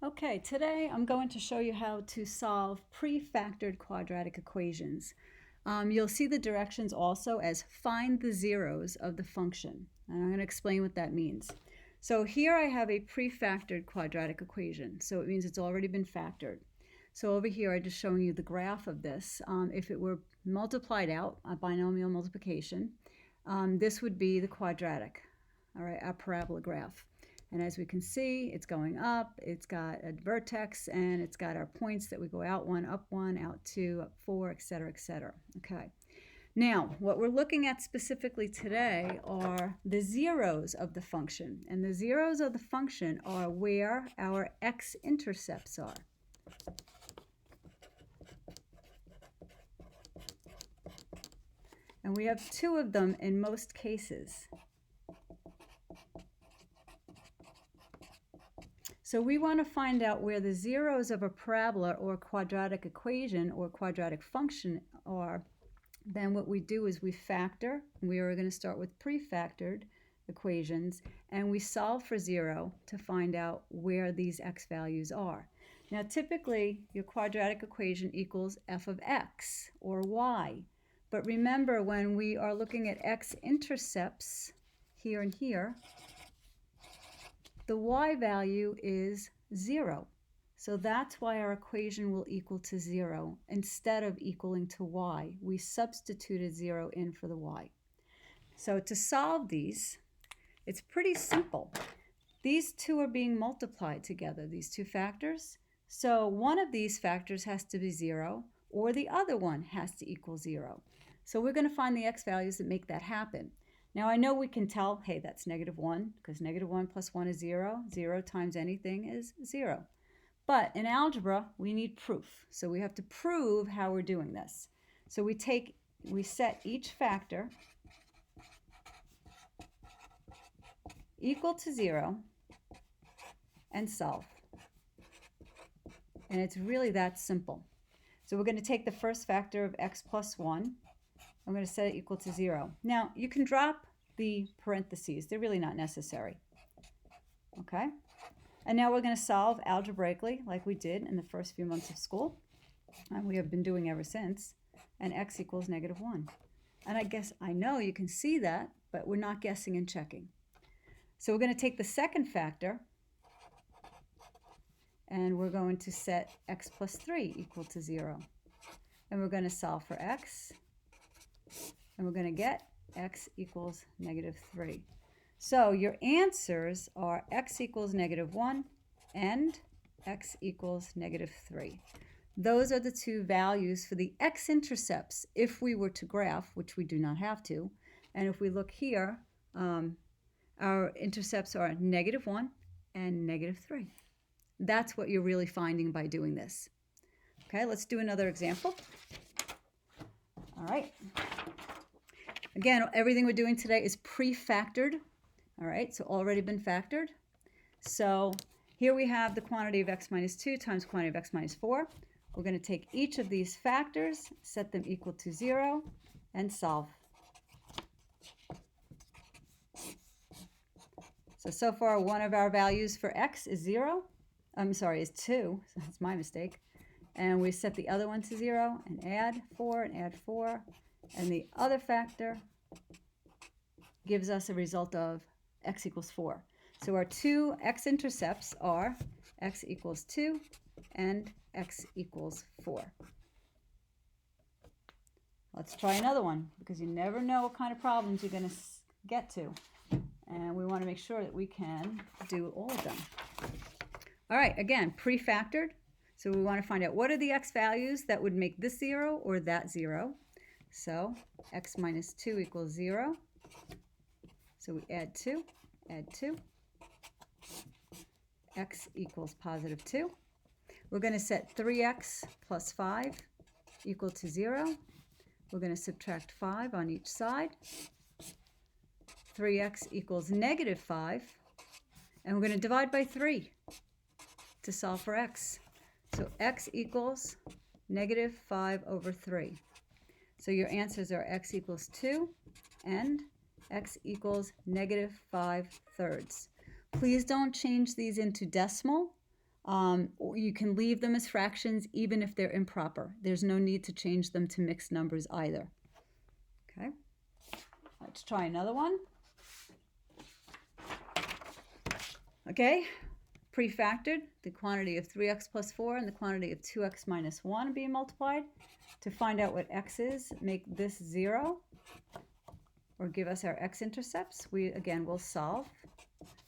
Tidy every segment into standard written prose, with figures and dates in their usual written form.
Okay, today I'm going to show you how to solve pre-factored quadratic equations. You'll see the directions also as find the zeros of the function. And I'm going to explain what that means. So here I have a pre-factored quadratic equation. So it means it's already been factored. So over here I'm just showing you the graph of this. If it were multiplied out, a binomial multiplication, this would be the quadratic, all right, our parabola graph. And as we can see, it's going up, it's got a vertex, and it's got our points that we go out one, out two, up four, etc., etc. Okay. Now, what we're looking at specifically today are the zeros of the function. And the zeros of the function are where our x-intercepts are. And we have two of them in most cases. So we want to find out where the zeros of a parabola or quadratic equation or quadratic function are. Then what we do is we factor. We are going to start with pre-factored equations, and we solve for zero to find out where these x values are. Now typically your quadratic equation equals f of x or y. But remember, when we are looking at x-intercepts here and here, the y value is 0. So that's why our equation will equal to 0 instead of equaling to y. We substituted 0 in for the y. So to solve these, it's pretty simple. These two are being multiplied together, these two factors. So one of these factors has to be 0, or the other one has to equal 0. So we're going to find the x values that make that happen. Now I know we can tell, hey, that's -1, because -1 plus 1 is 0. 0 times anything is 0. But in algebra, we need proof. So we have to prove how we're doing this. So we set each factor equal to 0 and solve. And it's really that simple. So we're going to take the first factor of x plus 1. I'm going to set it equal to 0. Now, you can drop the parentheses. They're really not necessary. Okay? And now we're going to solve algebraically like we did in the first few months of school. And we have been doing ever since. And x equals -1. And I know you can see that, but we're not guessing and checking. So we're going to take the second factor, and we're going to set x plus 3 equal to 0. And we're going to solve for x. And we're going to get x equals -3. So your answers are x equals -1 and x equals -3. Those are the two values for the x-intercepts if we were to graph, which we do not have to. And if we look here, our intercepts are -1 and -3. That's what you're really finding by doing this. Okay, let's do another example. All right. Again, everything we're doing today is pre-factored. All right, so already been factored. So here we have the quantity of x minus 2 times quantity of x minus 4. We're going to take each of these factors, set them equal to 0, and solve. So far, one of our values for x is 0. Is 2. So that's my mistake. And we set the other one to 0 and add 4 and add 4. And the other factor gives us a result of x equals 4. So our two x-intercepts are x equals 2 and x equals 4. Let's try another one, because you never know what kind of problems you're going to get to. And we want to make sure that we can do all of them. All right, again, pre-factored. So we want to find out what are the x values that would make this 0 or that 0. So x minus 2 equals 0. So we add 2, x equals +2. We're going to set 3x plus 5 equal to 0. We're going to subtract 5 on each side. 3x equals -5. And we're going to divide by 3 to solve for x. So x equals -5/3. So your answers are x equals 2 and x equals -5/3. Please don't change these into decimal. Or you can leave them as fractions even if they're improper. There's no need to change them to mixed numbers either. Okay, let's try another one. Okay, prefactored, the quantity of 3x plus 4 and the quantity of 2x minus 1 being multiplied. To find out what x is, make this 0, or give us our x-intercepts. We, again, will solve.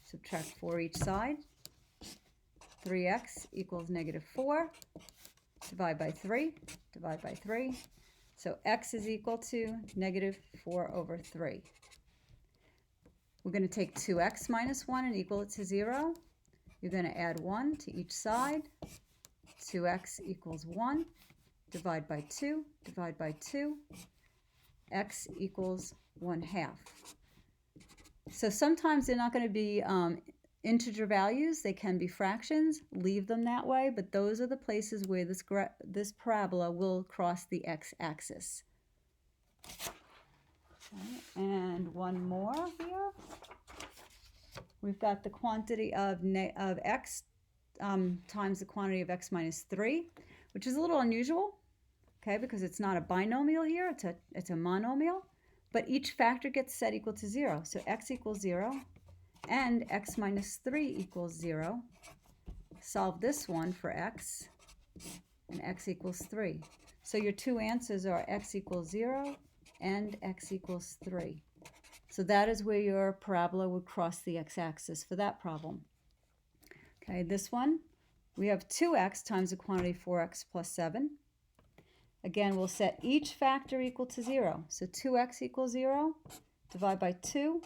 Subtract 4 each side. 3x equals negative 4. Divide by 3. Divide by 3. So x is equal to negative 4 over 3. We're going to take 2x minus 1 and equal it to 0. You're going to add 1 to each side. 2x equals 1. Divide by 2. Divide by 2. X equals 1/2. So sometimes they're not going to be integer values. They can be fractions. Leave them that way, but those are the places where this parabola will cross the x-axis. Okay, and one more here. We've got the quantity of x times the quantity of x minus 3, which is a little unusual, okay, because it's not a binomial here, it's a monomial, but each factor gets set equal to 0. So x equals 0 and x minus 3 equals 0. Solve this one for x, and x equals 3. So your two answers are x equals 0 and x equals 3. So that is where your parabola would cross the x-axis for that problem. Okay, this one, we have 2x times the quantity 4x plus 7. Again, we'll set each factor equal to 0. So 2x equals 0, divide by 2,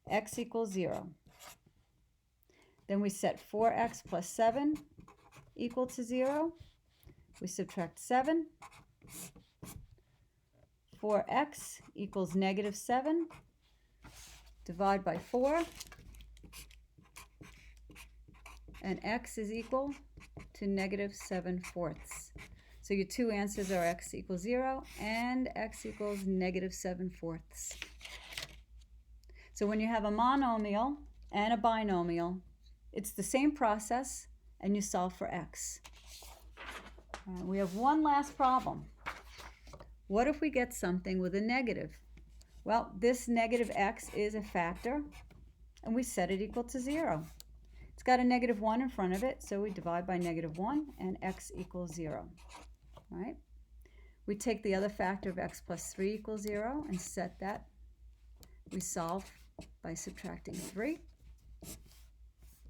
x equals 0. Then we set 4x plus 7 equal to 0. We subtract 7. 4x equals negative 7. Divide by 4. And x is equal to negative 7/4. So your two answers are x equals 0 and x equals negative 7/4. So when you have a monomial and a binomial, it's the same process, and you solve for x. We have one last problem. What if we get something with a negative? Well, this negative x is a factor, and we set it equal to 0. It's got a negative 1 in front of it, so we divide by negative 1, and x equals 0. All right? We take the other factor of x plus 3 equals 0 and set that. We solve by subtracting 3,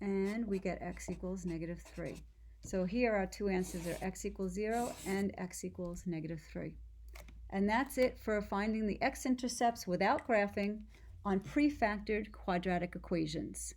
and we get x equals negative 3. So here our two answers are x equals 0 and x equals negative 3. And that's it for finding the x-intercepts without graphing on prefactored quadratic equations.